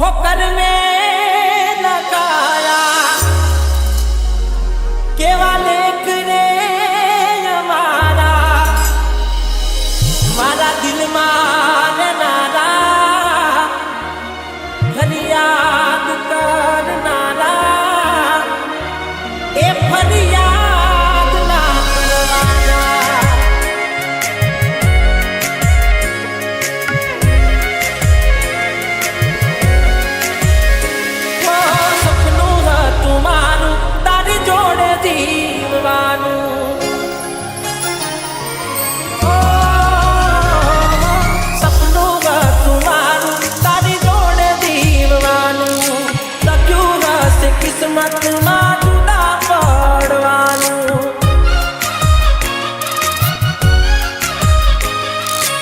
ठोकर में लगाया केवा लेख रे हमारा मारा दिल मान नारा फरियाद करनारा ए फरियाद ना करवाना वो सपनों है तुम्हारू तारी जोड़े दीवानू सपनों है तुम्हारू तारी जोड़े दीवानू लग्यू से किस्मत मां जुदा पड़वानू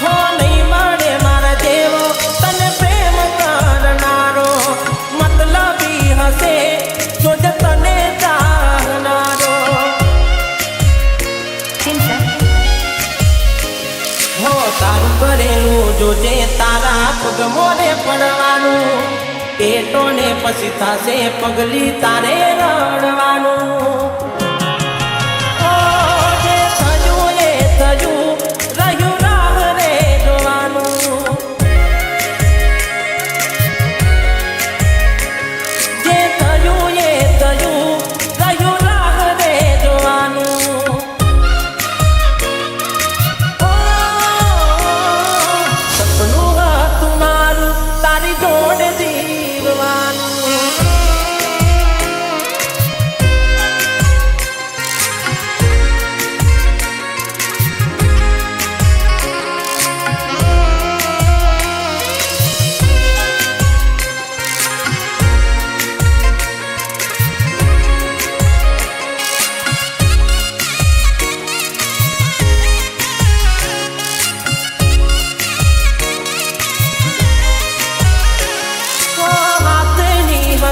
हो नहीं मारे मारा देवो तने प्रेम करनारो मतलबी हसे जो जतने चाहनारो हो तारू करेलू जो जे तारा पग मोरे पड़वानू पेटो ने पसी थासे पगली तारे रड़वानू ओ जे थजू ये थजू रहू राह रे जोवानू जे थजू ये थजू रहू राह रे जोवानू ओ सपनों है तुम्हारू तारी जोड़ दीवानू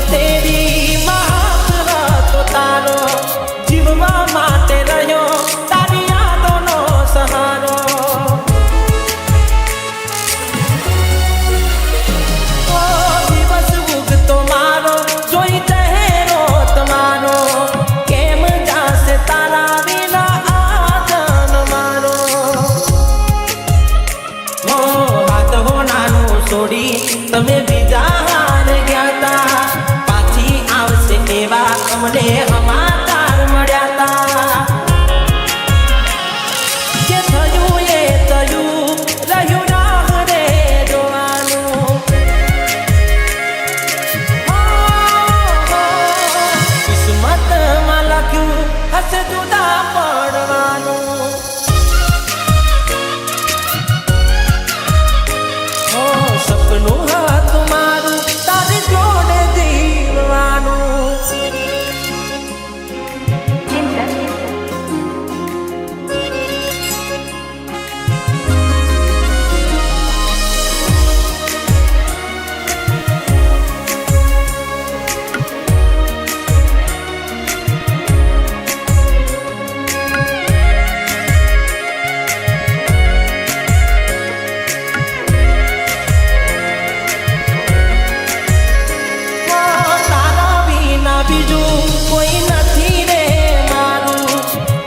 तेरी महक तो तारो जीववा माटे रहो तारी यादों नो सहारो ओ दिवस उग तो मारो जोई चेहरो तुम्हारो केम जासे तारा बिना आजन मारो हो हाथ हो नानू सोड़ी तमे बीजा हार गया ता एवा अमने हमार मर्यादा जे थजू ये थजू रहू राह रे जोवानू किस्मत माला क्यों हसे जुदा पड़वानू हो सपनों है तुम्हारू तारी जोड़े दीवानू बीजू कोई नहीं रे मारू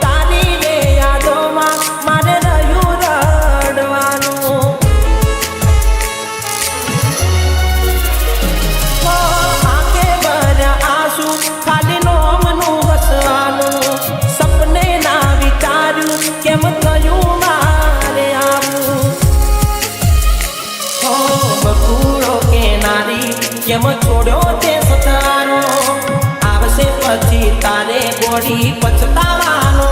तारी रे यादो मारे रहू रड़वानू आके भर आंसू खाली नोमनू हसवानू सपने ना विचारू केम थयू मारे आवू हो बकूड़ो के नारी केम छोड़ो ते सतारो आवसे पछी तारे गोड़ी पछतावानो